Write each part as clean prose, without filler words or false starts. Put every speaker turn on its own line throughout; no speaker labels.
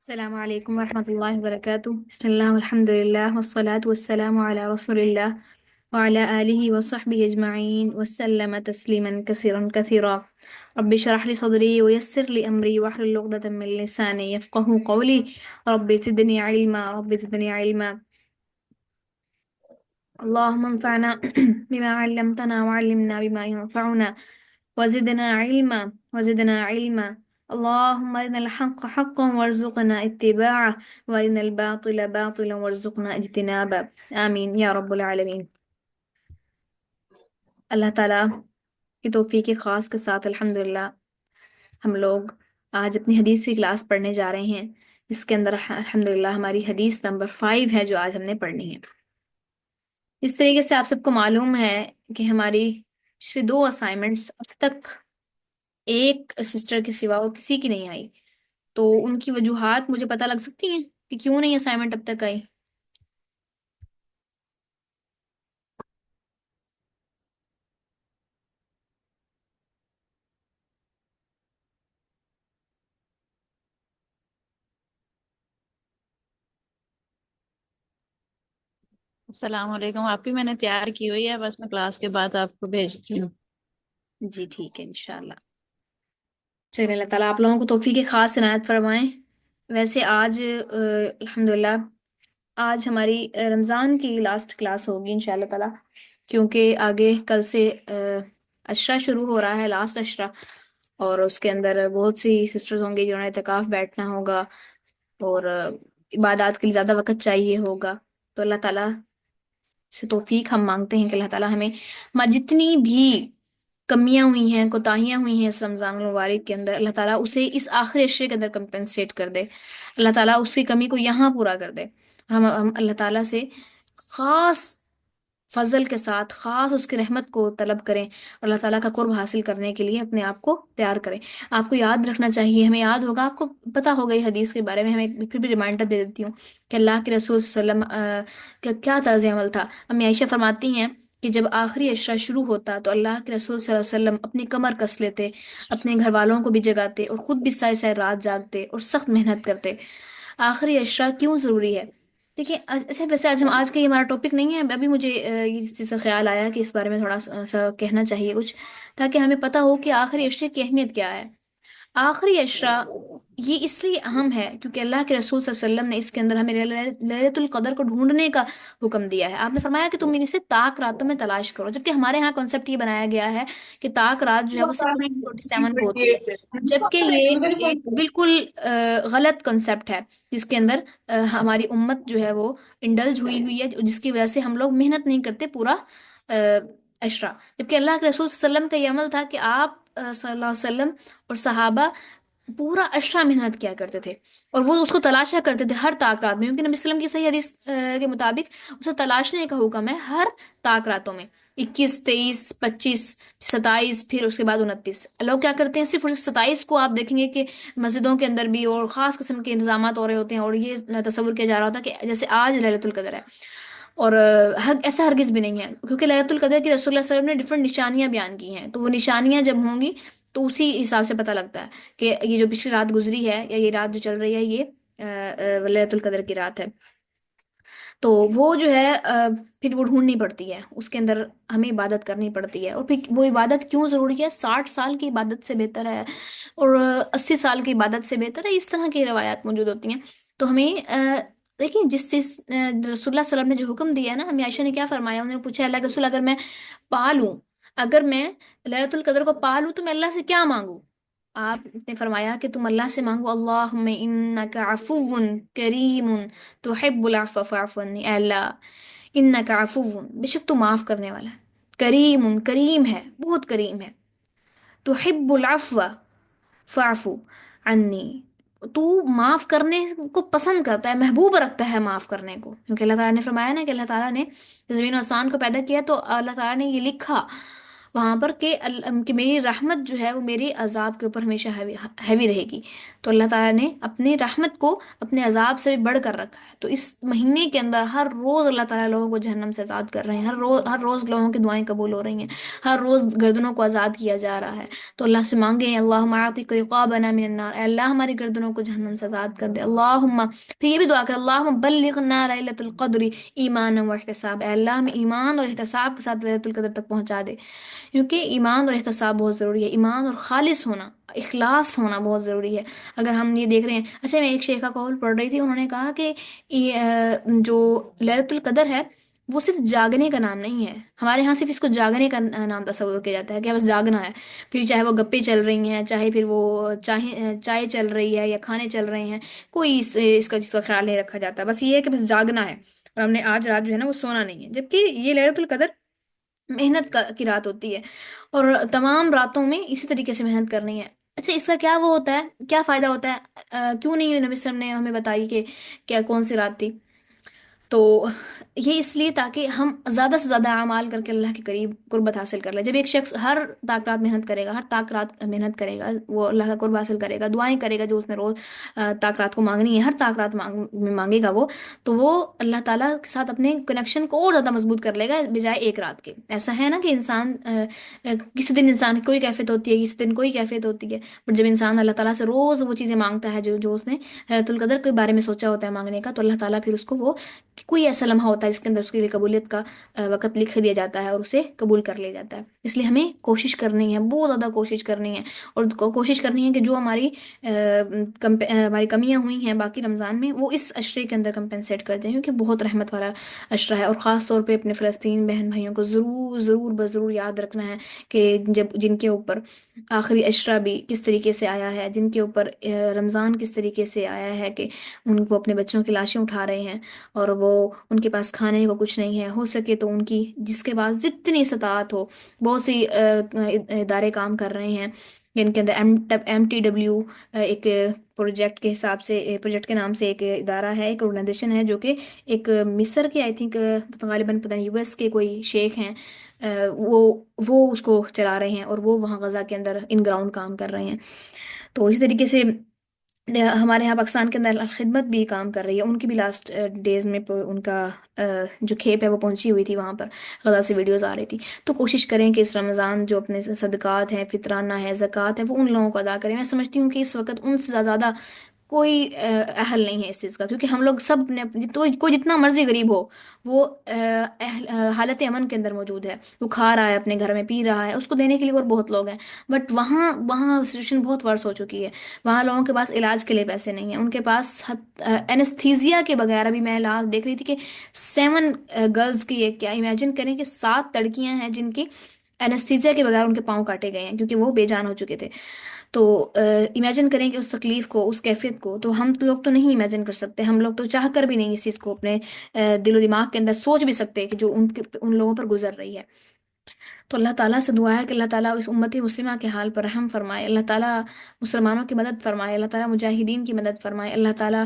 السلام عليكم ورحمة الله وبركاته. بسم الله والحمد لله والصلاة والسلام على رسول الله وعلى آله وصحبه أجمعين وسلم تسليما كثيرا كثيرا. رب اشرح لي صدري ويسر لي أمري واحلل عقدة من لساني يفقه قولي. رب زدني علما، رب زدني علما. اللهم انفعنا بما علمتنا وعلمنا بما ينفعنا وزدنا علما وزدنا علما. اللهم أرنا الحق حقا وارزقنا اتباعه وأرنا الباطل باطلا وارزقنا اجتنابه. آمين يا رب العالمين. اللہ تعالیٰ کی توفیق خاص کے ساتھ الحمدللہ ہم لوگ آج اپنی حدیث کی کلاس پڑھنے جا رہے ہیں، اس کے اندر الحمدللہ ہماری حدیث نمبر 5 ہے جو آج ہم نے پڑھنی ہے۔ اس طریقے سے آپ سب کو معلوم ہے کہ ہماری پچھلی 2 اسائنمنٹس اب تک ایک سسٹر کے سوا وہ کسی کی نہیں آئی، تو ان کی وجوہات مجھے پتہ لگ سکتی ہیں کہ کیوں نہیں اسائنمنٹ اب تک آئی؟
السلام علیکم۔ آپ کی میں نے تیار کی ہوئی ہے، بس میں کلاس کے بعد آپ کو بھیجتی ہوں۔
جی ٹھیک ہے انشاءاللہ۔ چلیے اللہ تعالیٰ آپ لوگوں کو توفیق خاص عنایت فرمائیں۔ ویسے آج الحمدللہ آج ہماری رمضان کی لاسٹ کلاس ہوگی انشاءاللہ تعالیٰ، کیونکہ آگے کل سے عشرہ شروع ہو رہا ہے، لاسٹ عشرہ، اور اس کے اندر بہت سی سسٹرز ہوں گی جنہوں نے اعتکاف بیٹھنا ہوگا اور عبادات کے لیے زیادہ وقت چاہیے ہوگا، تو اللہ تعالیٰ سے توفیق ہم مانگتے ہیں کہ اللہ تعالیٰ ہمیں جتنی بھی کمیاں ہوئی ہیں، کوتاہیاں ہوئی ہیں اس رمضان المبارک کے اندر، اللہ تعالیٰ اسے اس آخری عشرے کے اندر کمپنسیٹ کر دے، اللہ تعالیٰ اس کی کمی کو یہاں پورا کر دے، اور ہم اللہ تعالیٰ سے خاص فضل کے ساتھ خاص اس کی رحمت کو طلب کریں اور اللہ تعالیٰ کا قرب حاصل کرنے کے لیے اپنے آپ کو تیار کریں۔ آپ کو یاد رکھنا چاہیے، ہمیں یاد ہوگا، آپ کو پتہ ہوگا یہ حدیث کے بارے میں، ہمیں پھر بھی ریمائنڈر دے دیتی ہوں کہ اللہ کے رسول صلی اللہ علیہ وسلم کا کیا طرز عمل تھا۔ امی عائشہ فرماتی ہیں کہ جب آخری عشرہ شروع ہوتا تو اللہ کے رسول صلی اللہ علیہ وسلم اپنی کمر کس لیتے، اپنے گھر والوں کو بھی جگاتے اور خود بھی سائے سائے رات جاگتے اور سخت محنت کرتے۔ آخری عشرہ کیوں ضروری ہے؟ دیکھیں اچھا، ویسے آج کا یہ ہمارا ٹاپک نہیں ہے، ابھی مجھے یہ چیز کا خیال آیا کہ اس بارے میں تھوڑا سا کہنا چاہیے کچھ، تاکہ ہمیں پتہ ہو کہ آخری عشرے کی اہمیت کیا ہے۔ آخری عشرہ یہ اس لیے اہم ہے کیونکہ اللہ کے رسول صلی اللہ علیہ وسلم نے اس کے اندر ہمیں لیلۃ القدر کو ڈھونڈنے کا حکم دیا ہے۔ آپ نے فرمایا کہ تم اسے طاق راتوں میں تلاش کرو، جبکہ ہمارے ہاں کنسیپٹ یہ بنایا گیا ہے کہ طاق رات جو ہے وہ صرف 47 کو ہوتی ہے، جبکہ یہ ایک بالکل غلط کنسیپٹ ہے، جس کے اندر ہماری امت جو ہے وہ انڈلج ہوئی ہے، جس کی وجہ سے ہم لوگ محنت نہیں کرتے پورا عشرہ، جبکہ اللہ کے رسول صلی اللہ علیہ وسلم کا یہ عمل تھا کہ آپ صلی اللہ علیہ وسلم اور صحابہ پورا عشرہ محنت کیا کرتے تھے اور وہ اس کو تلاشا کرتے تھے ہر طاق رات میں، کیونکہ نبی صلی اللہ علیہ وسلم کی صحیح حدیث کے مطابق اسے تلاشنے کا حکم ہے ہر طاق راتوں میں، 21، 23، 25، 27، پھر اس کے بعد 29۔ لوگ کیا کرتے ہیں، صرف اور صرف 27 کو آپ دیکھیں گے کہ مسجدوں کے اندر بھی اور خاص قسم کے انتظامات ہو رہے ہوتے ہیں اور یہ تصور کیا جا رہا ہوتا ہے کہ جیسے آج للیلۃ القدر ہے، اور ایسا ہرگز بھی نہیں ہے، کیونکہ للیلۃ القدر کی رسول اللہ صلی اللہ علیہ وسلم نے ڈفرنٹ نشانیاں بیان کی ہیں، تو وہ نشانیاں جب ہوں گی تو اسی حساب سے پتہ لگتا ہے کہ یہ جو پچھلی رات گزری ہے یا یہ رات جو چل رہی ہے یہ للیلۃ القدر کی رات ہے، تو وہ جو ہے پھر وہ ڈھونڈنی پڑتی ہے، اس کے اندر ہمیں عبادت کرنی پڑتی ہے، اور پھر وہ عبادت کیوں ضروری ہے؟ 60 سال کی عبادت سے بہتر ہے اور 80 سال کی عبادت سے بہتر ہے، اس طرح کی روایات موجود ہوتی ہیں، تو ہمیں دیکھیں جس چیز رسول اللہ صلی اللہ علیہ وسلم نے جو حکم دیا ہے نا، ہمیں عائشہ نے کیا فرمایا، انہوں نے پوچھا اللہ کے رسول اگر میں پالوں، اگر میں للیلۃ القدر کو پالوں تو میں اللہ سے کیا مانگوں؟ آپ نے فرمایا کہ تم اللہ سے مانگو اللہم انک عفو کریم تحب العفو فاعف عنی، اے اللہ انک عفو، بے شک تو معاف کرنے والا ہے، کریم کریم ہے، بہت کریم ہے، تحب العفو فاعف عنی، تو معاف کرنے کو پسند کرتا ہے، محبوب رکھتا ہے معاف کرنے کو، کیونکہ اللہ تعالیٰ نے فرمایا نا کہ اللہ تعالیٰ نے زمین و آسمان کو پیدا کیا تو اللہ تعالیٰ نے یہ لکھا وہاں پر کہ میری رحمت جو ہے وہ میری عذاب کے اوپر ہمیشہ ہیوی رہے گی. تو اللہ تعالیٰ نے اپنی رحمت کو اپنے عذاب سے بھی بڑھ کر رکھا ہے. تو اس مہینے کے اندر ہر روز اللہ تعالیٰ لوگوں کو جہنم سے آزاد کر رہے ہیں. ہر روز لوگوں کی دعائیں قبول ہو رہی ہیں. ہر روز گردنوں کو آزاد کیا جا رہا ہے. تو اللہ سے مانگے اللہم اعتق رقابنا من النار، اے اللہ ہماری گردنوں کو جہنم سے آزاد کر دے. اللہم، پھر یہ بھی دعا کر اللہم بلغنا لیلۃ القدر ایمانا و احتساب، اے اللہ ہمیں ایمان اور احتساب کے ساتھ لیلۃ القدر تک پہنچا دے. کیونکہ ایمان اور احتساب بہت ضروری ہے. ایمان اور خالص ہونا، اخلاص ہونا بہت ضروری ہے. اگر ہم یہ دیکھ رہے ہیں، اچھا میں ایک شیخہ قول پڑھ رہی تھی، انہوں نے کہا کہ جو للت القدر ہے وہ صرف جاگنے کا نام نہیں ہے. ہمارے ہاں صرف اس کو جاگنے کا نام تصور کیا جاتا ہے کہ بس جاگنا ہے. پھر چاہے وہ گپے چل رہی ہیں، چاہے پھر وہ چائے چل رہی ہے یا کھانے چل رہے ہیں، کوئی اس کا چیز کا خیال نہیں رکھا جاتا. بس یہ ہے کہ بس جاگنا ہے اور ہم نے آج رات جو ہے نا وہ سونا نہیں ہے. جبکہ یہ ليلۃ القدر محنت کی رات ہوتی ہے، اور تمام راتوں میں اسی طریقے سے محنت کرنی ہے. اچھا اس کا کیا وہ ہوتا ہے، کیا فائدہ ہوتا ہے؟ کیوں نہیں نبی صلی اللہ علیہ وسلم نے ہمیں بتائی کہ کیا کون سی رات تھی؟ تو یہ اس لیے تاکہ ہم زیادہ سے زیادہ اعمال کر کے اللہ کے قریب قربت حاصل کر لیں. جب ایک شخص ہر تاک رات محنت کرے گا، ہر تاک رات محنت کرے گا، وہ اللہ کا قرب حاصل کرے گا، دعائیں کرے گا جو اس نے روز تاک رات کو مانگنی ہے، ہر تاک رات میں مانگے گا وہ، تو وہ اللہ تعالیٰ کے ساتھ اپنے کنیکشن کو اور زیادہ مضبوط کر لے گا بجائے ایک رات کے. ایسا ہے نا کہ انسان کسی دن انسان کی کوئی کیفیت ہوتی ہے، کسی دن کوئی کیفیت ہوتی ہے. بٹ جب انسان اللہ تعالیٰ سے روز وہ چیزیں مانگتا ہے جو جو اس نے ليلۃ القدر کے بارے میں سوچا ہوتا ہے مانگنے کا، تو اللہ تعالیٰ پھر اس کو وہ کوئی ایسا لمحہ ہوتا ہے جس کے اندر اس کے لیے قبولیت کا وقت لکھ دیا جاتا ہے اور اسے قبول کر لیا جاتا ہے. اس لیے ہمیں کوشش کرنی ہے، بہت زیادہ کوشش کرنی ہے. اور کوشش کرنی ہے کہ جو ہماری کمیاں ہوئی ہیں باقی رمضان میں، وہ اس عشرے کے اندر کمپنسیٹ کر دیں، کیونکہ بہت رحمت والا عشرہ ہے. اور خاص طور پہ اپنے فلسطین بہن بھائیوں کو ضرور ضرور بضرور یاد رکھنا ہے کہ جن کے اوپر آخری عشرہ بھی کس طریقے سے آیا ہے، جن کے اوپر رمضان کس طریقے سے آیا ہے کہ وہ اپنے بچوں کی لاشیں اٹھا رہے ہیں اور وہ ان کے پاس کھانے کو کچھ نہیں ہے. ہو سکے تو ان کی جس کے پاس جتنی استطاعت ہو، بہت سی ادارے کام کر رہے ہیں جن کے اندر MTW ایک پروجیکٹ کے حساب سے، پروجیکٹ کے نام سے ایک ادارہ ہے، ایک آرگنائزیشن ہے جو کہ ایک مصر کے آئی تھنک غالباً پتہ نہیں US کے کوئی شیخ ہیں، وہ اس کو چلا رہے ہیں اور وہ وہاں غزہ کے اندر ان گراؤنڈ کام کر رہے ہیں. تو اسی طریقے سے ہمارے یہاں پاکستان کے اندر خدمت بھی کام کر رہی ہے. ان کی بھی لاسٹ ڈیز میں ان کا جو کھیپ ہے وہ پہنچی ہوئی تھی وہاں پر، غزہ سے ویڈیوز آ رہی تھی. تو کوشش کریں کہ اس رمضان جو اپنے صدقات ہیں، فطرانہ ہے، زکوٰۃ ہے، وہ ان لوگوں کو ادا کریں. میں سمجھتی ہوں کہ اس وقت ان سے زیادہ کوئی اہل نہیں ہے اس چیز کا، کیونکہ ہم لوگ سب نے کوئی جتنا مرضی غریب ہو، وہ حالت امن کے اندر موجود ہے. وہ کھا رہا ہے، اپنے گھر میں پی رہا ہے، اس کو دینے کے لیے اور بہت لوگ ہیں. بٹ وہاں سچویشن بہت ورس ہو چکی ہے. وہاں لوگوں کے پاس علاج کے لیے پیسے نہیں ہیں. ان کے پاس اینستھیزیا کے بغیر، ابھی میں دیکھ رہی تھی کہ 7 گرلز کی ایک، کیا امیجن کریں کہ 7 لڑکیاں ہیں جن کی اینستھیزیا کے بغیر ان کے پاؤں کاٹے گئے ہیں کیونکہ وہ بے جان ہو چکے تھے. تو امیجن کریں کہ اس تکلیف کو، اس کیفیت کو تو ہم لوگ تو نہیں امیجن کر سکتے. ہم لوگ تو چاہ کر بھی نہیں اس چیز کو اپنے دل و دماغ کے اندر سوچ بھی سکتے کہ جو ان لوگوں پر گزر رہی ہے. تو اللہ تعالیٰ سے دعا ہے کہ اللہ تعالیٰ اس امتی مسلمہ کے حال پر رحم فرمائے. اللہ تعالیٰ مسلمانوں کی مدد فرمائے. اللہ تعالیٰ مجاہدین کی مدد فرمائے. اللہ تعالیٰ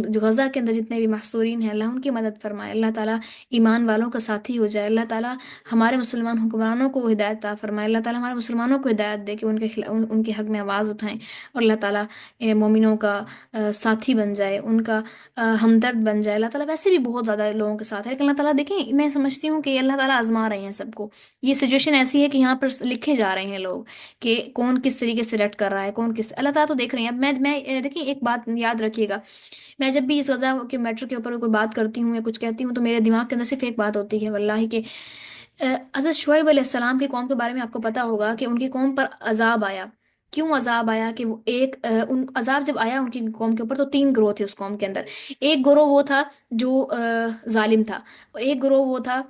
جو غزہ کے اندر جتنے بھی محصورین ہیں، اللہ ان کی مدد فرمائے. اللہ تعالیٰ ایمان والوں کا ساتھی ہو جائے. اللہ تعالیٰ ہمارے مسلمان حکمرانوں کو ہدایت عطا فرمائے. اللہ تعالیٰ ہمارے مسلمانوں کو ہدایت دے کہ ان کے حق میں آواز اٹھائیں. اور اللہ تعالیٰ مومنوں کا ساتھی بن جائے، ان کا ہمدرد بن جائے. اللہ تعالیٰ ویسے بھی بہت زیادہ لوگوں کے ساتھ ہے، لیکن اللہ تعالیٰ دیکھیں، میں سمجھتی ہوں کہ اللہ تعالیٰ آزما رہے ہیں سب کو. یہ سچویشن ایسی ہے کہ یہاں پر لکھے جا رہے ہیں لوگ کہ کون کس طریقے سے رٹ کر رہا ہے، کون کس، اللہ تعالیٰ تو دیکھ رہے ہیں. اب میں دیکھیں ایک بات یاد رکھیے گا، میں جب بھی اس غزہ کے میٹر کے اوپر کوئی بات کرتی ہوں یا کچھ کہتی ہوں تو میرے دماغ کے اندر صرف ایک بات ہوتی ہے واللہ کہ حضرت شعیب علیہ السلام کی قوم کے بارے میں آپ کو پتا ہوگا کہ ان کی قوم پر عذاب آیا. کیوں عذاب آیا؟ کہ وہ ان عذاب جب آیا ان کی قوم کے اوپر تو 3 گروہ تھے اس قوم کے اندر. ایک گروہ وہ تھا جو ظالم تھا، اور ایک گروہ وہ تھا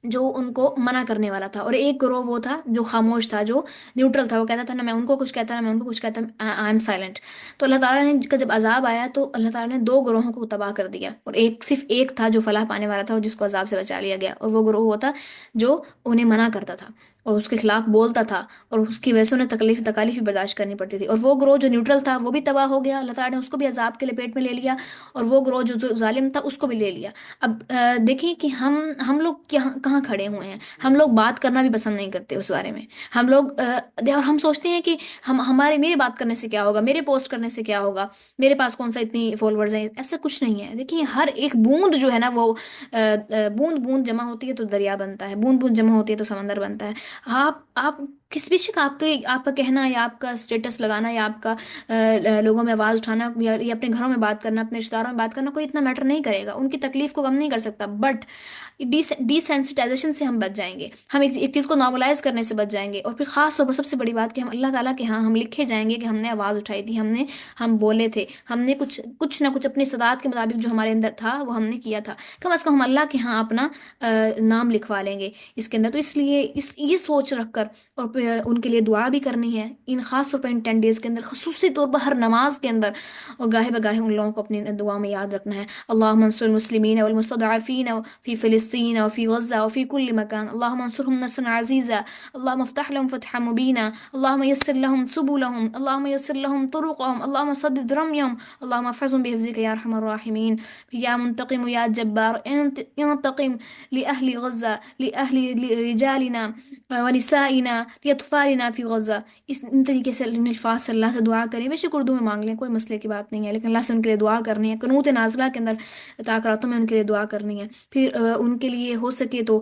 جو ان کو منع کرنے والا تھا، اور ایک گروہ وہ تھا جو خاموش تھا، جو نیوٹرل تھا. وہ کہتا تھا نہ میں ان کو کچھ کہتا، نہ میں ان کو کچھ کہتا، آئی ایم سائلنٹ. تو اللہ تعالیٰ نے کا جب عذاب آیا تو اللہ تعالیٰ نے 2 گروہوں کو تباہ کر دیا، اور صرف ایک تھا جو فلاح پانے والا تھا اور جس کو عذاب سے بچا لیا گیا، اور وہ گروہ وہ تھا جو انہیں منع کرتا تھا. اور اس کے خلاف بولتا تھا، اور اس کی وجہ سے انہیں تکالیف بھی برداشت کرنی پڑتی تھی، اور وہ گروہ جو نیوٹرل تھا وہ بھی تباہ ہو گیا، اللہ تعالیٰ نے اس کو بھی عذاب کے لپیٹ میں لے لیا، اور وہ گروہ جو ظالم تھا اس کو بھی لے لیا۔ اب دیکھیں کہ ہم لوگ کہاں کھڑے ہوئے ہیں۔ ہم لوگ بات کرنا بھی پسند نہیں کرتے اس بارے میں۔ ہم لوگ اور ہم سوچتے ہیں کہ میرے بات کرنے سے کیا ہوگا، میرے پوسٹ کرنے سے کیا ہوگا، میرے پاس کون سا اتنی فالوورز ہیں، ایسا کچھ نہیں ہے۔ دیکھیے ہر ایک بوند جو ہے نا وہ بوند بوند جمع ہوتی ہے تو دریا بنتا ہے، بوند بوند جمع ہوتی ہے تو سمندر بنتا ہے۔ آپ کس بھی شک آپ کا کہنا یا آپ کا اسٹیٹس لگانا یا آپ کا لوگوں میں آواز اٹھانا یا اپنے گھروں میں بات کرنا، اپنے رشتہ داروں میں بات کرنا کوئی اتنا میٹر نہیں کرے گا، ان کی تکلیف کو کم نہیں کر سکتا، بٹ ڈی سینسٹائزیشن سے ہم بچ جائیں گے، ہم ایک چیز کو نارملائز کرنے سے بچ جائیں گے، اور پھر خاص طور پر سب سے بڑی بات کہ ہم اللہ تعالیٰ کے ہاں ہم لکھے جائیں گے کہ ہم نے آواز اٹھائی تھی، ہم بولے تھے، ہم نے کچھ نہ کچھ اپنی استطاعت کے مطابق جو ہمارے اندر تھا وہ ہم نے کیا تھا، کم از کم ہم اللہ کے ہاں اپنا نام لکھوا لیں گے اس کے اندر۔ تو اس لیے یہ سوچ رکھ کر اور پھر ان کے لیے دعا بھی کرنی ہے، ان خاص طور پر ان 10 ڈیز کے اندر، خصوصی طور پر ہر نماز کے اندر، اور گاہے بگاہے ان لوگوں کو اپنی دعا میں یاد رکھنا ہے۔ اللهم انصر المسلمين والمستضعفين في فلسطين وفي غزة وفي كل مكان، اللهم انصرهم نصرا عزيزا، اللهم افتح لهم فتحا مبينا، اللهم يسر لهم سبلهم، اللهم يسر لهم طرقهم، اللهم سدد رميهم، اللهم احفظهم بحفظك يا ارحم الراحمين، يا منتقم يا جبار انتقم لأهل غزة، لرجالنا ونسائنا لأطفالنا في غزہ۔ ان طریقے سے ان الفاظ سے اللہ سے دعا کریں، بے شک اردو میں مانگ لیں، کوئی مسئلے کی بات نہیں ہے، لیکن اللہ سے ان کے لیے دعا کرنی ہے، قنوت نازلہ کے اندر تاکراتوں میں ان کے لیے دعا کرنی ہے۔ پھر ان کے لیے ہو سکے تو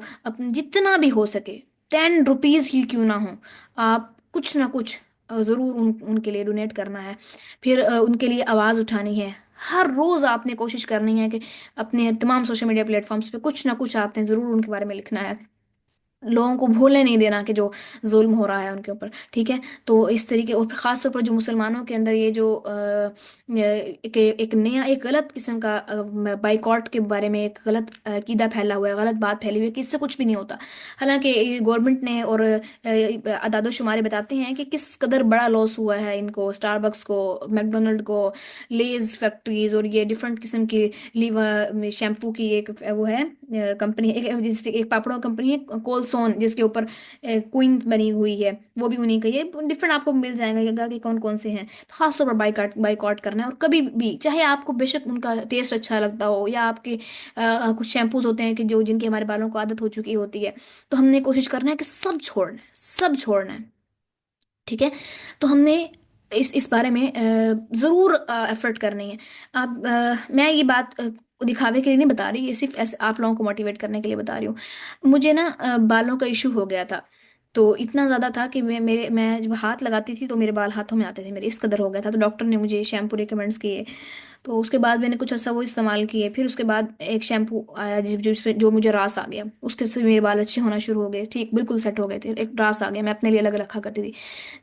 جتنا بھی ہو سکے 10 روپیز ہی کیوں نہ ہو، آپ کچھ نہ کچھ ضرور ان کے لیے ڈونیٹ کرنا ہے۔ پھر ان کے لیے آواز اٹھانی ہے، ہر روز آپ نے کوشش کرنی ہے کہ اپنے تمام سوشل میڈیا پلیٹ فارمز پہ کچھ نہ کچھ آپ نے ضرور ان کے بارے میں لکھنا ہے، لوگوں کو بھولنے نہیں دینا کہ جو ظلم ہو رہا ہے ان کے اوپر، ٹھیک ہے؟ تو اس طریقے، اور پھر خاص طور پر جو مسلمانوں کے اندر یہ جو ایک نیا ایک غلط قسم کا بائیکاٹ کے بارے میں ایک غلط عقیدہ پھیلا ہوا ہے، غلط بات پھیلی ہوئی ہے کہ اس سے کچھ بھی نہیں ہوتا، حالانکہ گورنمنٹ نے اور اعداد و شمارے بتاتے ہیں کہ کس قدر بڑا لاس ہوا ہے ان کو، اسٹار بکس کو، میک ڈونلڈ کو، لیز فیکٹریز، اور یہ ڈفرنٹ قسم کی شیمپو کی ایک وہ ہے کمپنی، جس ایک پاپڑوں کمپنی ہے کولسون، جس کے اوپر کوئن بنی ہوئی ہے، وہ بھی انہیں کا، یہ ڈفرنٹ آپ کو مل جائے گا کہ کون کون سے ہیں۔ تو خاص طور پر بائیکاٹ کرنا ہے، اور کبھی بھی چاہے آپ کو بے شک ان کا ٹیسٹ اچھا لگتا ہو، یا آپ کے کچھ شیمپوز ہوتے ہیں کہ جن کی ہمارے بالوں کو عادت ہو چکی ہوتی ہے، تو ہم نے کوشش کرنا ہے کہ سب چھوڑنا ہے، سب چھوڑنا ہے، ٹھیک ہے؟ تو ہم نے اس بارے میں ضرور ایفرٹ کرنی ہے۔ آپ میں یہ بات دکھاوے کے لیے نہیں بتا رہی، یہ صرف ایسے آپ لوگوں کو موٹیویٹ کرنے کے لیے بتا رہی ہوں۔ مجھے نا بالوں کا ایشو ہو گیا تھا، تو اتنا زیادہ تھا کہ میں جب ہاتھ لگاتی تھی تو میرے بال ہاتھوں میں آتے تھے میرے، اس قدر ہو گیا تھا، تو ڈاکٹر نے مجھے شیمپو ریکمینڈس کیے، تو اس کے بعد میں نے کچھ عرصہ وہ استعمال کیے، پھر اس کے بعد ایک شیمپو آیا جو مجھے راس آ گیا، اس کے سے میرے بال اچھے ہونا شروع ہو گئے، ٹھیک بالکل سیٹ ہو گئے تھے، ایک راس آ گیا، میں اپنے لیے الگ رکھا کرتی تھی۔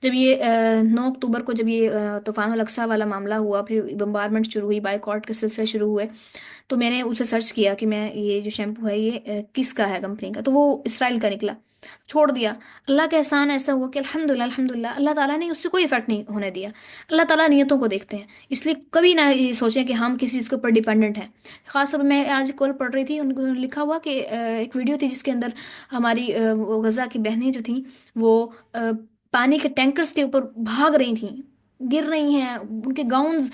جب یہ 9 اکتوبر کو جب یہ طوفان الاقصی والا معاملہ ہوا، پھر بمبارمنٹ شروع ہوئی، بائیکاٹ کے سلسلے شروع ہوئے، تو میں نے اسے سرچ کیا کہ میں یہ جو شیمپو ہے یہ کس کا ہے کمپنی کا، تو وہ اسرائیل کا نکلا، چھوڑ دیا۔ اللہ کا احسان ایسا ہوا کہ الحمدللہ اللہ تعالیٰ نے اس سے کوئی افیکٹ نہیں ہونے دیا۔ اللہ تعالیٰ نیتوں کو دیکھتے ہیں، اس لیے کبھی نہ یہ سوچیں کہ ہم کسی چیز کے اوپر ڈیپینڈنٹ ہیں۔ خاص طور پر میں آج کل پڑھ رہی تھی، ان کو لکھا ہوا کہ ایک ویڈیو تھی جس کے اندر ہماری وہ غزہ کی بہنیں جو تھیں وہ پانی کے ٹینکرز کے اوپر بھاگ رہی تھیں، گر رہی ہیں، ان کے گاؤنز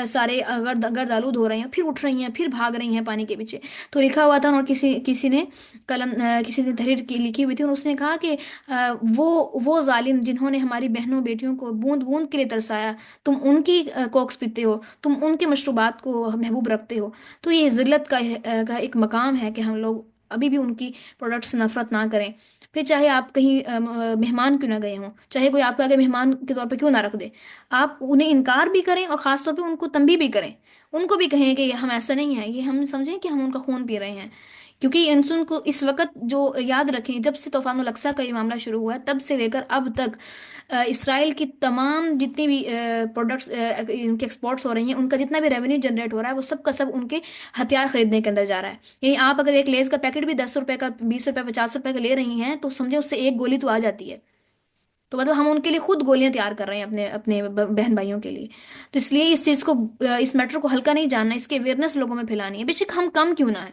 سارے گرد آلود ہو رہے ہیں، پھر اٹھ رہی ہیں، پھر بھاگ رہی ہیں پانی کے پیچھے۔ تو لکھا ہوا تھا، اور کسی نے کسی نے تحریر کی لکھی ہوئی تھی، اور اس نے کہا کہ وہ ظالم جنہوں نے ہماری بہنوں بیٹیوں کو بوند بوند کے لیے ترسایا، تم ان کی کوکس پیتے ہو، تم ان کے مشروبات کو محبوب رکھتے ہو، تو یہ ذلت کا ایک مقام ہے کہ ہم لوگ ابھی بھی ان کی پروڈکٹ سے نفرت نہ کریں۔ پھر چاہے آپ کہیں مہمان کیوں نہ گئے ہوں، چاہے کوئی آپ کے آگے مہمان کے طور پہ کیوں نہ رکھ دے، آپ انہیں انکار بھی کریں، اور خاص طور پہ ان کو تنبیہ بھی کریں، ان کو بھی کہیں کہ ہم ایسا نہیں ہیں، یہ ہم سمجھیں کہ ہم ان کا خون پی رہے ہیں، کیونکہ انسان کو اس وقت جو یاد رکھیں، جب سے طوفان الاقصی کا یہ معاملہ شروع ہوا ہے تب سے لے کر اب تک اسرائیل کی تمام جتنی بھی پروڈکٹس ان کے ایکسپورٹس ہو رہی ہیں، ان کا جتنا بھی ریونیو جنریٹ ہو رہا ہے وہ سب کا سب ان کے ہتھیار خریدنے کے اندر جا رہا ہے۔ یعنی آپ اگر ایک لیز کا پیکٹ بھی 10 روپے کا، 20 روپے، 50 روپے کا لے رہی ہیں، تو سمجھے اس سے ایک گولی تو آ جاتی ہے، تو مطلب ہم ان کے لیے خود گولیاں تیار کر رہے ہیں اپنے اپنے بہن بھائیوں کے لیے۔ تو اس لیے اس چیز کو، اس میٹر کو ہلکا نہیں جاننا، اس کی اویئرنیس لوگوں میں پھیلانی ہے، بے شک ہم کم کیوں نہ ہیں،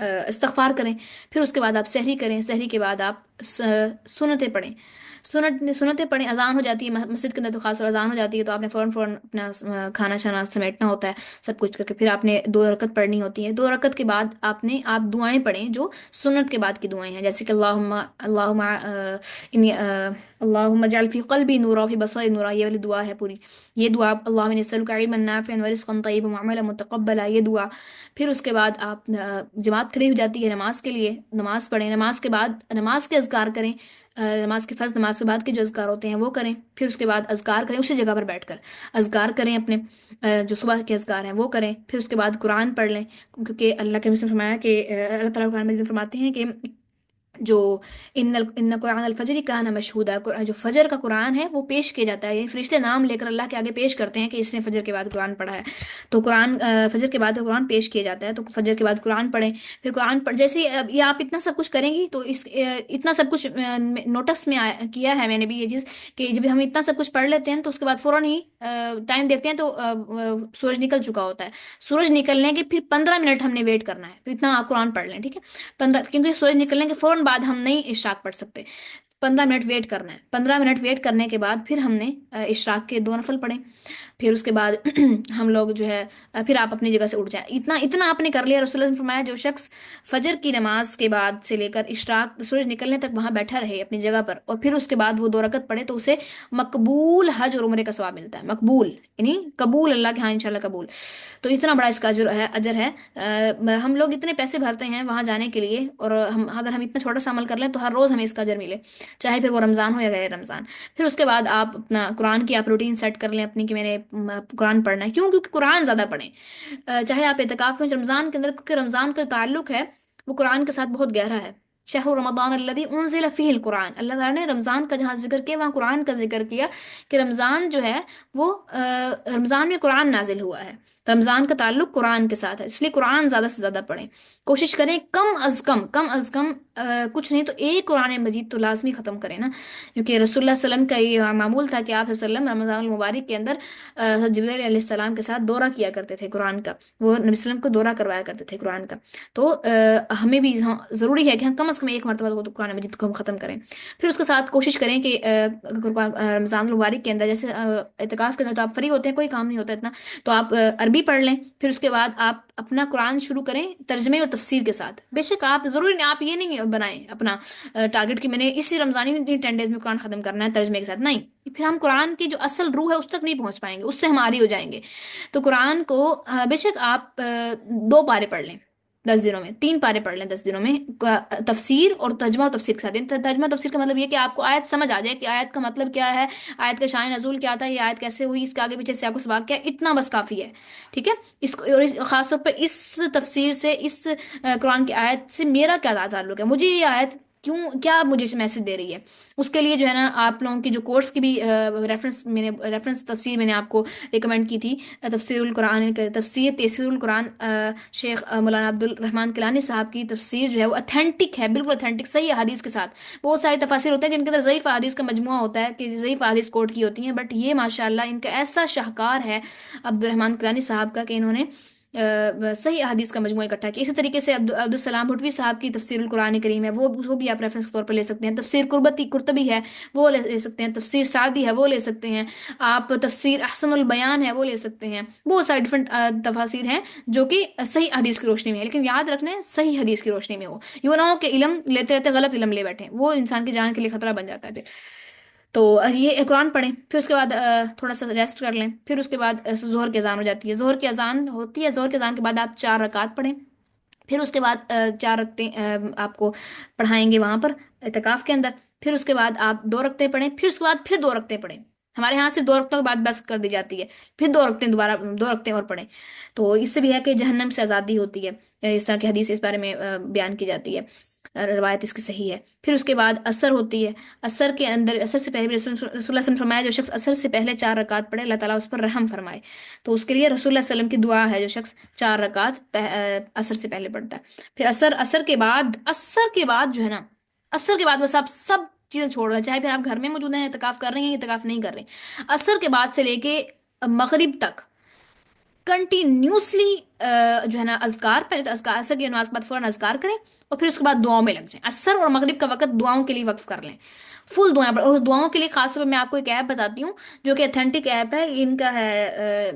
استغفار کریں. پھر اس کے بعد آپ سحری کریں. سحری کے بعد آپ سنتیں پڑھیں. سنتیں پڑھیں. اذان ہو جاتی ہے مسجد کے اندر، تو خاص طور اذان ہو جاتی ہے، تو آپ نے فوراً فوراً اپنا کھانا چھانا سمیٹنا ہوتا ہے، سب کچھ کر کے پھر آپ نے 2 رکعت پڑھنی ہوتی ہے. 2 رکعت کے بعد آپ دعائیں پڑھیں جو سنت کے بعد کی دعائیں ہیں، جیسے کہ اللہم انی اللہم اجعل فی قلبی نورا فی بصری نورا، یہ والی دعا ہے پوری. یہ دعا اللہم انی اسألک علما نافعا ورزقا طیبا وعملا متقبلا، یہ دعا. پھر اس کے بعد آپ جماعت کھڑی ہو جاتی ہے نماز کے لیے، نماز پڑھیں. نماز کے بعد نماز کے اذکار کریں. نماز کے فرض نماز کے بعد کے جو اذکار ہوتے ہیں وہ کریں. پھر اس کے بعد اذکار کریں اسی جگہ پر بیٹھ کر. اذکار کریں اپنے جو صبح کے اذکار ہیں وہ کریں. پھر اس کے بعد قرآن پڑھ لیں، کیونکہ اللہ کے مسلم فرمایا کہ اللہ تعالیٰ قرآن میں فرماتے ہیں کہ جو ان قرآن الفجر کان مشہودا، جو فجر کا قرآن ہے وہ پیش کیا جاتا ہے، یہ فرشتے نام لے کر اللہ کے آگے پیش کرتے ہیں کہ اس نے فجر کے بعد قرآن پڑھا ہے. تو قرآن فجر کے بعد قرآن پیش کیا جاتا ہے، تو فجر کے بعد قرآن پڑھیں. پھر قرآن پڑھ جیسے یہ آپ اتنا سب کچھ کریں گی تو اتنا سب کچھ نوٹس میں کیا ہے میں نے بھی یہ چیز، کہ جب ہم اتنا سب کچھ پڑھ لیتے ہیں تو اس کے بعد فوراً ہی ٹائم دیکھتے ہیں تو سورج نکل چکا ہوتا ہے. سورج نکلنے کے پھر 15 منٹ ہم نے ویٹ کرنا ہے، پھر اتنا آپ قرآن پڑھ لیں، ٹھیک ہے. 15، کیونکہ سورج نکلنے کے فوراً بعد ہم نہیں اشراق پڑھ سکتے. 15 منٹ ویٹ کرنا ہے. 15 منٹ ویٹ کرنے کے بعد پھر ہم نے اشراق کے 2 نفل پڑھے. پھر اس کے بعد ہم لوگ جو ہے پھر آپ اپنی جگہ سے اٹھ جائیں. اتنا اتنا آپ نے کر لیا. رسول اللہ نے فرمایا جو شخص فجر کی نماز کے بعد سے لے کر اشراق سورج نکلنے تک وہاں بیٹھا رہے اپنی جگہ پر، اور پھر اس کے بعد وہ 2 رکعت پڑھے، تو اسے مقبول حج اور عمرے کا ثواب ملتا ہے. مقبول یعنی قبول، اللہ کے ہاں انشاءاللہ قبول. تو اتنا بڑا اس کا اجر ہے. ہم لوگ اتنے پیسے بھرتے ہیں وہاں جانے کے لیے، اور اگر ہم اتنا چھوٹا سا عمل کر لیں تو ہر روز ہمیں اس کا اجر ملے، چاہے پھر وہ رمضان ہو یا غیر رمضان. پھر اس کے بعد آپ اپنا قرآن کی آپ روٹین سیٹ کر لیں اپنی، کہ میں نے قرآن پڑھنا ہے. کیونکہ قرآن زیادہ پڑھیں. چاہے آپ اعتکاف میں رمضان کے اندر، کیونکہ رمضان کا تعلق ہے وہ قرآن کے ساتھ بہت گہرا ہے. شہر رمضان الذی انزل فیہ القرآن، اللہ تعالیٰ نے رمضان کا جہاں ذکر کیا وہاں قرآن کا ذکر کیا، کہ رمضان جو ہے وہ رمضان میں قرآن نازل ہوا ہے. تو رمضان کا تعلق قرآن کے ساتھ ہے، اس لیے قرآن زیادہ سے زیادہ پڑھیں. کوشش کریں کم از کم کچھ نہیں تو ایک قرآن مجید تو لازمی ختم کریں نا. کیونکہ رسول اللہ صلی اللہ علیہ وسلم کا یہ معمول تھا کہ آپ صلی اللہ علیہ وسلم رمضان المبارک کے اندر جبریل علیہ السلام کے ساتھ دورہ کیا کرتے تھے قرآن کا. وہ نبی صلی اللہ علیہ وسلم کو دورہ کروایا کرتے تھے قرآن کا. تو ہمیں بھی ضروری ہے کہ ہم کم از کم ایک مرتبہ تو قرآن مجید کو ہم ختم کریں. پھر اس کے ساتھ کوشش کریں کہ رمضان المبارک کے اندر جیسے اعتکاف کے اندر تو آپ فری ہوتے ہیں، کوئی کام نہیں ہوتا اتنا، تو آپ عربی پڑھ لیں. پھر اس کے بعد آپ اپنا قرآن شروع کریں ترجمے اور تفسیر کے ساتھ. بے شک آپ ضروری نہیں، آپ یہ نہیں بنائیں اپنا ٹارگٹ کہ میں نے اسی رمضانی 10 ڈیز میں قرآن ختم کرنا ہے ترجمے کے ساتھ، نہیں. پھر ہم قرآن کی جو اصل روح ہے اس تک نہیں پہنچ پائیں گے، اس سے ہم عاری ہو جائیں گے. تو قرآن کو بے شک آپ 2 پارے پڑھ لیں 10 دنوں میں، 3 پارے پڑھ لیں 10 دنوں میں، تفسیر اور ترجمہ اور تفسیر کے ساتھ. ترجمہ تفسیر کا مطلب یہ کہ آپ کو آیت سمجھ آ جائے کہ آیت کا مطلب کیا ہے، آیت کا شان نزول کیا تھا، یہ آیت کیسے ہوئی، اس کے آگے پیچھے سیاق و سباق کیا، اتنا بس کافی ہے. ٹھیک ہے. اس کو اور خاص طور پر اس تفسیر سے، اس قرآن کی آیت سے میرا کیا تعلق ہے، مجھے یہ آیت کیوں، کیا مجھے میسج دے رہی ہے. اس کے لیے جو ہے نا آپ لوگوں کی جو کورس کی بھی ریفرنس تفسیر میں نے آپ کو ریکمینڈ کی تھی، تفسیر القرآن، تفسیر تیسیر القرآن، شیخ مولانا عبد الرحمن کلانی صاحب کی تفسیر جو ہے وہ اتھینٹک ہے، بالکل اتھینٹک صحیح حدیث کے ساتھ. بہت ساری تفاسیر ہوتے ہیں جن کے اندر ضعیف حدیث کا مجموعہ ہوتا ہے کہ ضعیف حدیث کوٹ کی ہوتی ہیں، بٹ یہ ماشاءاللہ ان کا ایسا شاہکار ہے عبد الرحمن کلانی صاحب کا کہ انہوں نے صحیح احادیث کا مجموعہ اکٹھا کیا. اسی طریقے سے عبدالسلام بھٹوی صاحب کی تفسیر القرآن کریم ہے، وہ بھی آپ ریفرنس کے طور پر لے سکتے ہیں. تفسیر قرطبی ہے وہ لے سکتے ہیں. تفسیر سعدی ہے وہ لے سکتے ہیں آپ. تفسیر احسن البیان ہے وہ لے سکتے ہیں. بہت سارے ڈفرنٹ تفاسیر ہیں جو کہ صحیح حدیث کی روشنی میں ہے، لیکن یاد رکھنا ہے صحیح حدیث کی روشنی میں ہو. یوں نہ ہو کہ علم لیتے رہتے غلط علم لے بیٹھے، وہ انسان کی جان کے لیے خطرہ بن جاتا ہے پھر. تو یہ قرآن پڑھیں. پھر اس کے بعد تھوڑا سا ریسٹ کر لیں. پھر اس کے بعد ظہر کی اذان ہو جاتی ہے. ظہر کی اذان ہوتی ہے، ظہر کی اذان کے بعد آپ 4 رکعت پڑھیں. پھر اس کے بعد 4 رکعتیں آپ کو پڑھائیں گے وہاں پر اعتکاف کے اندر. پھر اس کے بعد آپ 2 رکعتیں پڑھیں. پھر اس کے بعد پھر 2 رکعتیں پڑھیں. ہمارے یہاں سے 2 رکعتوں کے بعد بس کر دی جاتی ہے. پھر 2 رکعتیں دوبارہ 2 رکعتیں اور پڑھیں. تو اس سے بھی ہے کہ جہنم سے آزادی ہوتی ہے، اس طرح کی حدیث اس بارے میں بیان کی جاتی ہے، روایت اس کی صحیح ہے. پھر اس کے بعد عصر ہوتی ہے. عصر کے اندر، عصر سے پہلے بھی رسول اللہ صلی اللہ علیہ وسلم فرمایا جو شخص عصر سے پہلے 4 رکعت پڑھے اللہ تعالیٰ اس پر رحم فرمائے. تو اس کے لیے رسول اللہ صلی اللہ علیہ وسلم کی دعا ہے جو شخص 4 رکعت عصر سے پہلے پڑھتا ہے. پھر عصر کے بعد جو ہے نا، عصر کے بعد بس آپ سب چیزیں چھوڑ دیں، چاہے پھر آپ گھر میں موجود ہیں اعتکاف کر رہے ہیں اعتکاف نہیں کر رہے. عصر کے بعد سے لے کے مغرب تک کنٹینیوسلی جو ہے نا اذکار، پہلے تو اذکار، عصر کی نماز کے بعد فوراً اذکار کریں، اور پھر اس کے بعد دعاؤں میں لگ جائیں. عصر اور مغرب کا وقت دعاؤں کے لیے وقف کر لیں، فل دعائیں اور دعاؤں کے لیے. خاص طور پہ میں آپ کو ایک ایپ بتاتی ہوں جو کہ اتھینٹک ایپ ہے، ان کا ہے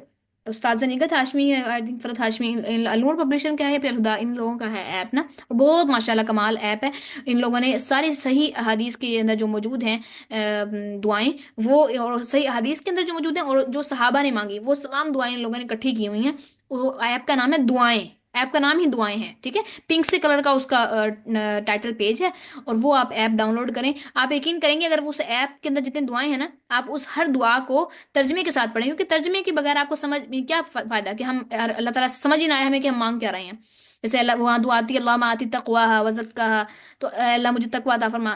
استاذہ نگہت ہاشمی ہے، آئی تھنک فرحت ہاشمی، النور پبلیشن کا ہے، پھر خدا ان لوگوں کا ہے ایپ نا. اور بہت ماشاءاللہ کمال ایپ ہے. ان لوگوں نے ساری صحیح احادیث کے اندر جو موجود ہیں دعائیں، وہ اور صحیح احادیث کے اندر جو موجود ہیں اور جو صحابہ نے مانگی وہ تمام دعائیں ان لوگوں نے اکٹھی کی ہوئی ہیں. وہ ایپ کا نام ہے دعائیں، ایپ کا نام ہی دعائیں ہیں، ٹھیک ہے. پنک سے کلر کا اس کا ٹائٹل پیج ہے، اور وہ آپ ایپ ڈاؤن لوڈ کریں. آپ یقین کریں گے اگر اس ایپ کے اندر جتنے دعائیں ہیں نا، آپ اس ہر دعا کو ترجمے کے ساتھ پڑھیں، کیونکہ ترجمے کے بغیر آپ کو سمجھ کیا فائدہ کہ ہم اللہ تعالیٰ سے سمجھ ہی نہ آئے ہمیں کہ ہم مانگ کیا رہے ہیں. جیسے اللہ وہاں دعا آتی ہے اللہم آتی تقواہا وزکاہا، تو اے اللہ مجھے تقوی عطا فرما.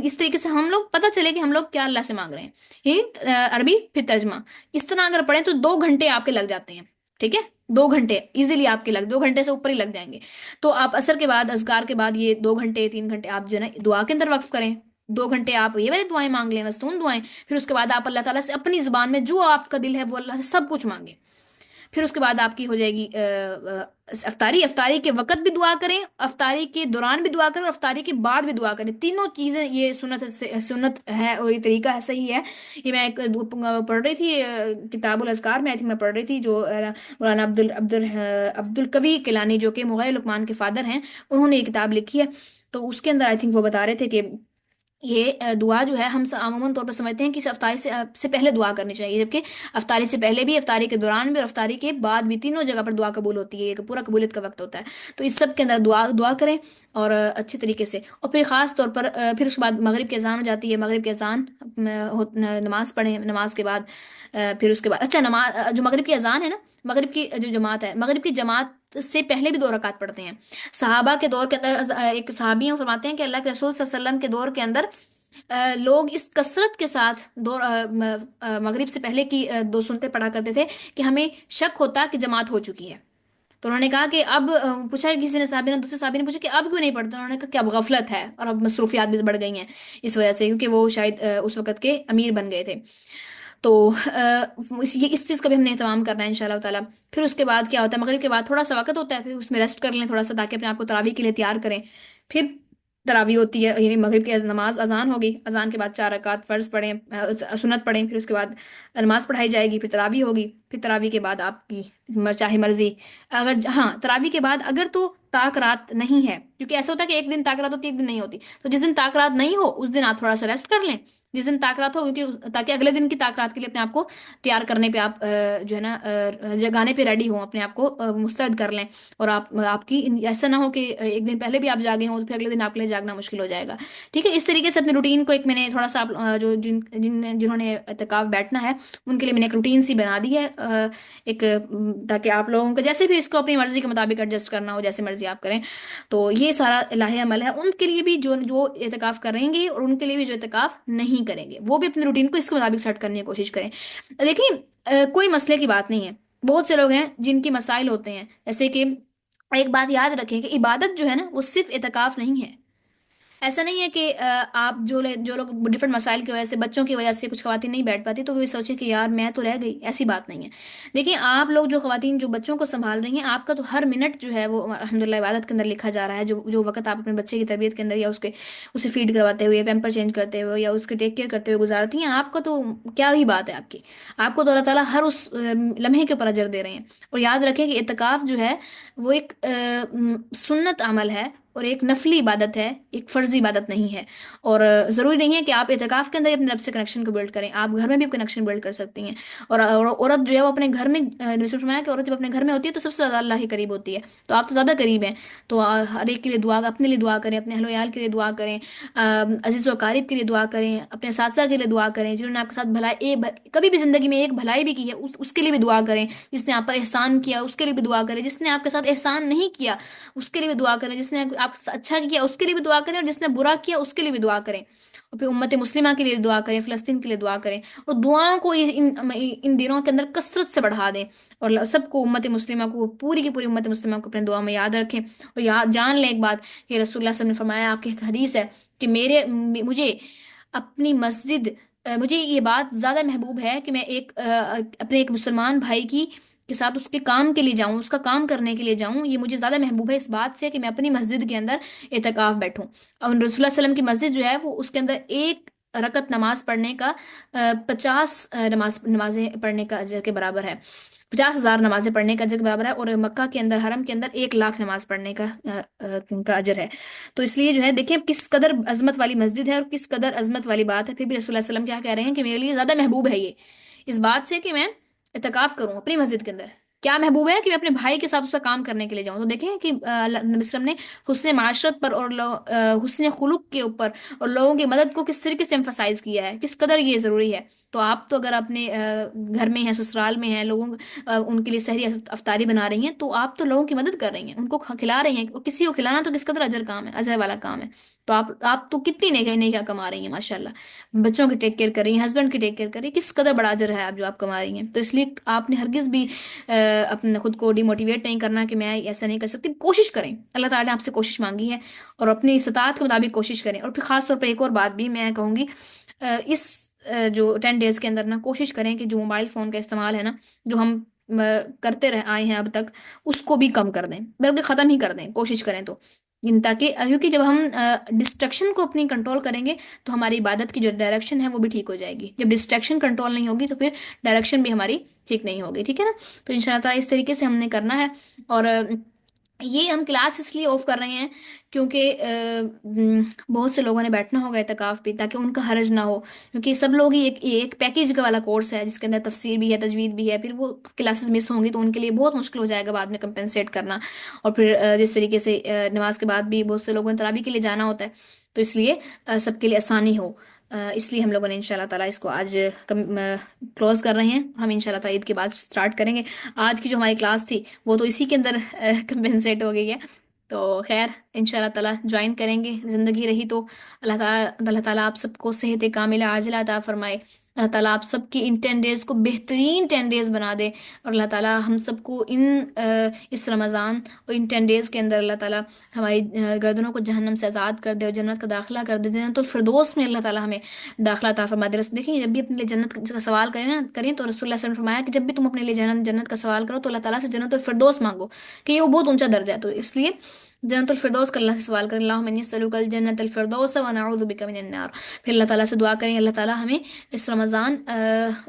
اس طریقے سے ہم لوگ پتہ چلے کہ ہم لوگ کیا اللہ سے مانگ رہے ہیں. یہ عربی پھر ترجمہ اس طرح اگر پڑھیں تو 2 گھنٹے آپ کے لگ جاتے ہیں، ٹھیک ہے. 2 گھنٹے ایزیلی آپ کے 2 گھنٹے سے اوپر ہی لگ جائیں گے. تو آپ عصر کے بعد اذکار کے بعد یہ 2 گھنٹے 3 گھنٹے آپ جو ہے نا دعا کے اندر وقف کریں. 2 گھنٹے آپ یہ والی دعائیں مانگ لیں، مستون دعائیں. پھر اس کے بعد آپ اللہ تعالیٰ سے اپنی زبان میں جو آپ کا دل ہے وہ اللہ سے سب کچھ مانگیں. پھر اس کے بعد آپ کی ہو جائے گی افطاری. افطاری کے وقت بھی دعا کریں، افطاری کے دوران بھی دعا کریں، اور افطاری کے بعد بھی دعا کریں. تینوں چیزیں یہ سنت ہے اور یہ طریقہ ہے، صحیح ہے. یہ میں ایک پڑھ رہی تھی کتاب الاذکار میں، آئی تھنک میں پڑھ رہی تھی جو مولانا عبد القوی کیلانی جو کہ مغیر لقمان کے فادر ہیں، انہوں نے یہ کتاب لکھی ہے. تو اس کے اندر آئی تھنک وہ بتا رہے تھے کہ یہ دعا جو ہے ہم عموماً طور پر سمجھتے ہیں کہ افطاری سے پہلے دعا کرنی چاہیے، جبکہ افطاری سے پہلے بھی، افطاری کے دوران بھی اور افطاری کے بعد بھی، تینوں جگہ پر دعا قبول ہوتی ہے. یہ پورا قبولیت کا وقت ہوتا ہے. تو اس سب کے اندر دعا کریں اور اچھے طریقے سے. اور پھر خاص طور پر پھر اس کے بعد مغرب کی اذان ہو جاتی ہے. مغرب کی اذان نماز پڑھیں. نماز کے بعد پھر اس کے بعد اچھا نماز جو مغرب کی اذان ہے نا، مغرب کی جو جماعت ہے، مغرب کی جماعت سے پہلے بھی 2 رکعت پڑھتے ہیں. صحابہ کے دور کے اندر ایک صحابی ہیں فرماتے ہیں کہ اللہ کے رسول صلی اللہ علیہ وسلم کے دور کے اندر لوگ اس کثرت کے ساتھ مغرب سے پہلے کی 2 سنتیں پڑھا کرتے تھے کہ ہمیں شک ہوتا کہ جماعت ہو چکی ہے. تو انہوں نے کہا کہ اب پوچھا کسی نے صحابی نے، دوسرے صحابی نے پوچھا کہ اب کیوں نہیں پڑھتے. انہوں نے کہا کہ اب غفلت ہے اور اب مصروفیات بھی بڑھ گئی ہیں اس وجہ سے، کیونکہ وہ شاید اس وقت کے امیر بن گئے تھے. تو اس چیز کا بھی ہم نے اہتمام کرنا ہے انشاءاللہ تعالیٰ. پھر اس کے بعد کیا ہوتا ہے، مغرب کے بعد تھوڑا سا وقت ہوتا ہے، پھر اس میں ریسٹ کر لیں تھوڑا سا تاکہ اپنے آپ کو تراویح کے لیے تیار کریں. پھر تراویح ہوتی ہے، یعنی مغرب کی نماز اذان ہوگی، اذان کے بعد 4 رکعت فرض پڑھیں، سنت پڑھیں. پھر اس کے بعد نماز پڑھائی جائے گی، پھر تراویح ہوگی. پھر تراویح کے بعد آپ کی چاہے مرضی، اگر ہاں تراویح کے بعد اگر تو طاق رات نہیں ہے، کیونکہ ایسا ہوتا ہے کہ ایک دن طاق رات ہوتی ہے ایک دن نہیں ہوتی، تو جس دن طاق رات نہیں ہو اس دن آپ تھوڑا سا ریسٹ کر لیں. جس دن طاق رات ہو، کیونکہ تاکہ اگلے دن کی طاق رات کے لیے اپنے آپ کو تیار کرنے پہ آپ جو ہے نا جگانے پہ ریڈی ہوں، اپنے آپ کو مستعد کر لیں. اور آپ کی ایسا نہ ہو کہ ایک دن پہلے بھی آپ جاگے ہوں تو پھر اگلے دن آپ کے لیے جاگنا مشکل ہو جائے گا. ٹھیک ہے. اس طریقے سے اپنے روٹین کو ایک میں نے تھوڑا سا جو جنہوں نے اعتکاف بیٹھنا ہے ان کے لیے میں نے ایک روٹین سی بنا دی ہے، ایک تاکہ آپ لوگوں کو جیسے بھی اس کو اپنی مرضی کے مطابق ایڈجسٹ کرنا ہو، جیسے مرضی آپ کریں. تو یہ سارا الہی عمل ہے ان کے لیے بھی جو اعتکاف کریں گے، اور ان کے لیے بھی جو اعتکاف نہیں کریں گے، وہ بھی اپنی روٹین کو اس کے مطابق سیٹ کرنے کی کوشش کریں. دیکھیں کوئی مسئلے کی بات نہیں ہے. بہت سے لوگ ہیں جن کی مسائل ہوتے ہیں، جیسے کہ ایک بات یاد رکھیں کہ عبادت جو ہے نا وہ صرف اعتکاف نہیں ہے. ایسا نہیں ہے کہ آپ جو لوگ ڈفرینٹ مسائل کی وجہ سے، بچوں کی وجہ سے کچھ خواتین نہیں بیٹھ پاتی تو وہ سوچیں کہ یار میں تو رہ گئی. ایسی بات نہیں ہے. دیکھیں آپ لوگ جو خواتین جو بچوں کو سنبھال رہی ہیں، آپ کا تو ہر منٹ جو ہے وہ الحمدللہ عبادت کے اندر لکھا جا رہا ہے. جو وقت آپ اپنے بچے کی تربیت کے اندر یا اسے فیڈ کرواتے ہوئے، پیمپر چینج کرتے ہوئے یا اس کے ٹیک کیئر کرتے ہوئے گزارتی ہیں، آپ کا تو کیا ہی بات ہے آپ کی. آپ کو تو اللہ تعالیٰ ہر اس لمحے کے اوپر اجر دے رہے ہیں. اور یاد رکھیں کہ اعتکاف جو ہے وہ ایک سنت عمل ہے اور ایک نفلی عبادت ہے، ایک فرضی عبادت نہیں ہے. اور ضروری نہیں ہے کہ آپ اعتکاف کے اندر ہی اپنے رب سے کنیکشن کو بلڈ کریں، آپ گھر میں بھی کنیکشن بلڈ کر سکتی ہیں. اور عورت جو ہے وہ اپنے گھر میں، نبی نے فرمایا کہ عورت جب اپنے گھر میں ہوتی ہے تو سب سے زیادہ اللہ ہی قریب ہوتی ہے. تو آپ تو زیادہ قریب ہیں. تو ہر ایک کے لیے دعا، اپنے لیے دعا کریں، اپنے اہل و عیال کے لیے دعا کریں، عزیز و اقارب کے لیے دعا کریں، اپنے اساتذہ کے لیے دعا کریں جنہوں نے آپ کے ساتھ بھلائی کبھی بھی زندگی میں ایک بھلائی بھی کی ہے اس کے لیے بھی دعا کریں. جس نے آپ پر احسان کیا اس کے لیے بھی دعا کریں. جس نے آپ کے ساتھ احسان نہیں کیا اس کے لیے بھی دعا کریں. جس نے آپ کے ساتھ اچھا کیا اس کے لیے بھی دعا کریں، اور جس نے برا کیا اس کے لیے بھی دعا کریں. اور پھر امت مسلمہ کے لیے دعا کریں، فلسطین کے لیے دعا کریں. اور دعاؤں کو ان دنوں کے اندر کثرت سے بڑھا دیں. اور سب کو، امت مسلمہ کو، پوری کی پوری امت مسلمہ کو اپنے دعا میں یاد رکھیں. اور جان لیں ایک بات کہ رسول اللہ صلی اللہ علیہ وسلم نے فرمایا، آپ کی ایک حدیث ہے کہ مجھے اپنی مسجد، مجھے یہ بات زیادہ محبوب ہے کہ میں اپنے ایک مسلمان بھائی کی کے ساتھ اس کے کام کے لیے جاؤں، اس کا کام کرنے کے لیے جاؤں، یہ مجھے زیادہ محبوب ہے اس بات سے کہ میں اپنی مسجد کے اندر اعتکاف بیٹھوں۔ اور رسول اللہ صلی اللہ علیہ وسلم کی مسجد جو ہے وہ اس کے اندر ایک رکعت نماز پڑھنے کا 50 نمازیں پڑھنے کا اجر کے برابر ہے، 50,000 نمازیں پڑھنے کا اجر کے برابر ہے، اور مکہ کے اندر حرم کے اندر 1 لاکھ نماز پڑھنے کا اجر ہے۔ تو اس لیے جو ہے دیکھیں کس قدر عظمت والی مسجد ہے اور کس قدر عظمت والی بات ہے، پھر بھی رسول اللہ صلی اللہ علیہ وسلم کیا کہہ رہے ہیں کہ میرے لیے زیادہ محبوب ہے یہ، اس بات سے کہ میں اعتکاف کروں اپنی مسجد کے اندر، کیا محبوب ہے کہ میں اپنے بھائی کے ساتھ اس کا کام کرنے کے لیے جاؤں۔ تو دیکھیں کہ نبی وسلم نے حسن معاشرت پر اور حسن خلق کے اوپر اور لوگوں کی مدد کو کس طریقے سے emphasize کیا ہے، کس قدر یہ ضروری ہے۔ تو آپ تو اگر اپنے گھر میں ہیں، سسرال میں ہیں، لوگوں ان کے لیے سحری افطاری بنا رہی ہیں، تو آپ تو لوگوں کی مدد کر رہی ہیں، ان کو کھلا رہی ہیں، اور کسی کو کھلانا تو کس قدر اجر کام ہے، اجر والا کام ہے۔ تو آپ تو کتنی نیکی نیکیاں کما رہی ہیں ماشاءاللہ، بچوں کی ٹیک کیئر کر رہی ہیں، ہسبینڈ کی ٹیک کیئر کر رہی ہیں، کس قدر بڑا اجر ہے آپ جو آپ کما رہی ہیں۔ تو اس لیے آپ نے ہرگز بھی اپنے خود کو ڈی موٹیویٹ نہیں کرنا کہ میں ایسا نہیں کر سکتی، کوشش کریں، اللہ تعالیٰ نے آپ سے کوشش مانگی ہے، اور اپنی استطاعت کے مطابق کوشش کریں۔ اور پھر خاص طور پر ایک اور بات بھی میں کہوں گی، اس جو 10 ڈیز کے اندر نا کوشش کریں کہ جو موبائل فون کا استعمال ہے نا، جو ہم کرتے رہ آئے ہیں اب تک، اس کو بھی کم کر دیں، بلکہ ختم ہی کر دیں، کوشش کریں تو تاکہ کیونکہ جب ہم ڈسٹریکشن کو اپنی کنٹرول کریں گے تو ہماری عبادت کی جو ڈائریکشن ہے وہ بھی ٹھیک ہو جائے گی، جب ڈسٹریکشن کنٹرول نہیں ہوگی تو پھر ڈائریکشن بھی ہماری ٹھیک نہیں ہوگی، ٹھیک ہے نا۔ تو ان شاء اللہ تعالیٰ اس طریقے سے ہم نے کرنا ہے، اور یہ ہم کلاس اس لیے آف کر رہے ہیں کیونکہ بہت سے لوگوں نے بیٹھنا ہوگا اعتکاف پہ، تاکہ ان کا حرج نہ ہو، کیونکہ سب لوگ ہی ایک پیکیج کا والا کورس ہے جس کے اندر تفسیر بھی ہے، تجوید بھی ہے، پھر وہ کلاسز مس ہوں گی تو ان کے لیے بہت مشکل ہو جائے گا بعد میں کمپنسیٹ کرنا۔ اور پھر جس طریقے سے نماز کے بعد بھی بہت سے لوگوں نے تراویح کے لیے جانا ہوتا ہے، تو اس لیے سب کے لیے آسانی ہو، اس لیے ہم لوگوں نے ان شاء اللہ تعالیٰ اس کو آج کلوز کر رہے ہیں، ہم ان شاء اللہ تعالیٰ عید کے بعد اسٹارٹ کریں گے۔ آج کی جو ہماری کلاس تھی وہ تو اسی کے اندر کمپنسیٹ ہو گئی ہے، تو خیر ان شاء اللہ تعالیٰ جوائن کریں گے، زندگی رہی تو اللہ تعالیٰ آپ سب کو صحت کاملہ عاجلہ عطا فرمائے، اللہ تعالیٰ آپ سب کی ان 10 ڈیز کو بہترین 10 ڈیز بنا دے، اور اللہ تعالیٰ ہم سب کو اس رمضان اور ان 10 ڈیز کے اندر اللہ تعالیٰ ہماری گردنوں کو جہنم سے آزاد کر دے اور جنت کا داخلہ کر دے، جنت الفردوس میں اللہ تعالیٰ ہمیں داخلہ عطا فرما دے۔ دیکھیں جب بھی اپنے لیے جنت کا سوال کریں نا کریں تو رسول اللہ صلی اللہ علیہ وسلم نے فرمایا کہ جب بھی تم اپنے لیے جنت کا سوال کرو تو اللہ تعالیٰ سے جنت الفردوس مانگو، کہ یہ وہ بہت اونچا درجہ ہے، تو اس لیے جنت الفردوس کا اللہ سے سوال کریں، اللہم انی اسألک الجنت الفردوس ونعوذ بک من النار۔ پھر اللہ تعالیٰ سے دعا کریں اللہ تعالیٰ ہمیں اس رمضان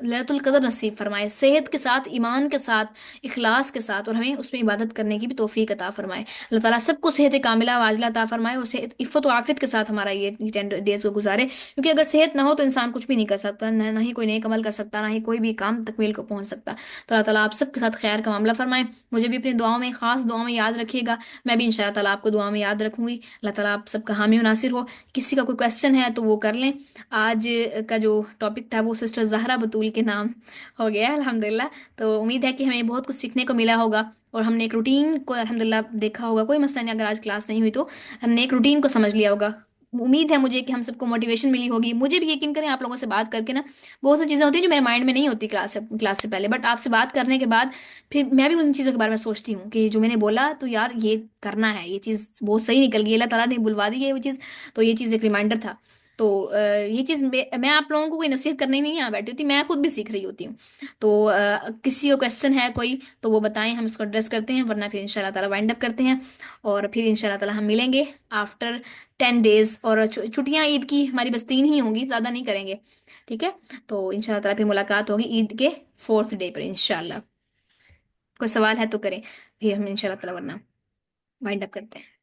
ليلۃ القدر نصیب فرمائے، صحت کے ساتھ، ایمان کے ساتھ، اخلاص کے ساتھ، اور ہمیں اس میں عبادت کرنے کی بھی توفیق عطا فرمائے۔ اللہ تعالیٰ سب کو صحت کاملہ و عاجلہ عطا فرمائے، اور صحت عفت و عافیت کے ساتھ ہمارا یہ 10 ڈیز کو گزارے، کیونکہ اگر صحت نہ ہو تو انسان کچھ بھی نہیں کر سکتا، نہ ہی کوئی نیک عمل کر سکتا، نہ ہی کوئی بھی کام تکمیل کو پہنچ سکتا۔ تو اللہ تعالیٰ آپ سب کے ساتھ خیر کا معاملہ فرمائے، مجھے بھی اپنی دعاؤں میں، خاص دعاؤں میں یاد رکھیے گا، میں بھی ان شاء اللہ تعالیٰ آپ کو دعا میں یاد رکھوں گی۔ اللہ تعالیٰ آپ سب کا حامی و ناصر ہو۔ کسی کا کوئی کویشچن ہے تو وہ کر لیں، آج کا جو ٹاپک تھا وہ سسٹر زہرا بطول کے نام ہو گیا ہے الحمدللہ۔ تو امید ہے کہ ہمیں بہت کچھ سیکھنے کو ملا ہوگا، اور ہم نے ایک روٹین کو الحمدللہ دیکھا ہوگا، کوئی مسئلہ نہیں اگر آج کلاس نہیں ہوئی تو ہم نے ایک روٹین کو سمجھ لیا ہوگا۔ امید ہے مجھے کہ ہم سب کو موٹیویشن ملی ہوگی، مجھے بھی یقین کریں آپ لوگوں سے بات کر کے نا بہت سی چیزیں ہوتی ہیں جو میرے مائنڈ میں نہیں ہوتی کلاس سے پہلے، بٹ آپ سے بات کرنے کے بعد پھر میں بھی ان چیزوں کے بارے میں سوچتی ہوں کہ جو میں نے بولا تو یار یہ کرنا ہے، یہ چیز بہت صحیح نکل گئی، اللہ تعالیٰ نے بلوا دی ہے وہ چیز، تو یہ چیز ایک ریمائنڈر تھا۔ تو یہ چیز میں آپ لوگوں کو کوئی نصیحت کرنے نہیں یہاں بیٹھی ہوتی، میں خود بھی سیکھ رہی ہوتی ہوں۔ تو کسی کو کویشچن ہے کوئی تو وہ بتائیں، ہم اس کو ایڈریس کرتے ہیں، ورنہ پھر ان شاء اللہ تعالیٰ وائنڈ اپ کرتے ہیں، اور پھر ان شاء اللہ تعالیٰ ہم ملیں گے آفٹر 10 ڈیز، اور چھٹیاں عید کی ہماری بس 3 ہی ہوں گی، زیادہ نہیں کریں گے، ٹھیک ہے۔ تو ان شاء اللہ تعالیٰ پھر ملاقات ہوگی عید کے 4تھ ڈے پر ان شاء اللہ۔ کوئی سوال ہے تو کریں، پھر ہم ان شاء اللہ تعالیٰ ورنہ وائنڈ اپ کرتے ہیں۔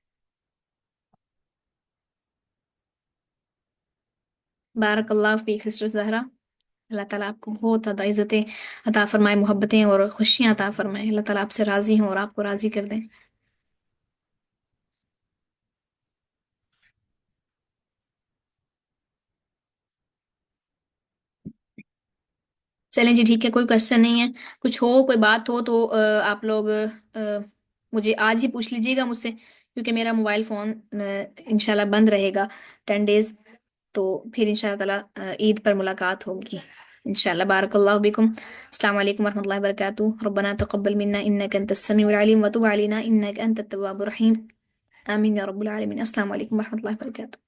بارک اللہ فیک سسٹر زہرا، اللہ تعالیٰ آپ کو بہت زیادہ عزتیں عطا فرمائے، محبتیں اور خوشیاں عطا فرمائے، اللہ تعالیٰ آپ سے راضی ہوں اور آپ کو راضی کر دیں۔ چلیں جی ٹھیک ہے، کوئی کوشچن نہیں ہے، کچھ ہو کوئی بات ہو تو آپ لوگ مجھے آج ہی پوچھ لیجیے گا مجھ سے، کیونکہ میرا موبائل فون انشاءاللہ بند رہے گا 10 ڈیز، تو پھر انشاءاللہ تعالیٰ عید پر ملاقات ہوگی انشاءاللہ۔ بارک اللہ بکم، السلام علیکم ورحمۃ اللہ وبرکاتہ، ربنا تقبل منا انک انت السمیع العلیم وتب علینا انک انت التواب الرحیم، آمین یا رب العالمین، السلام علیکم ورحمۃ اللہ وبرکاتہ۔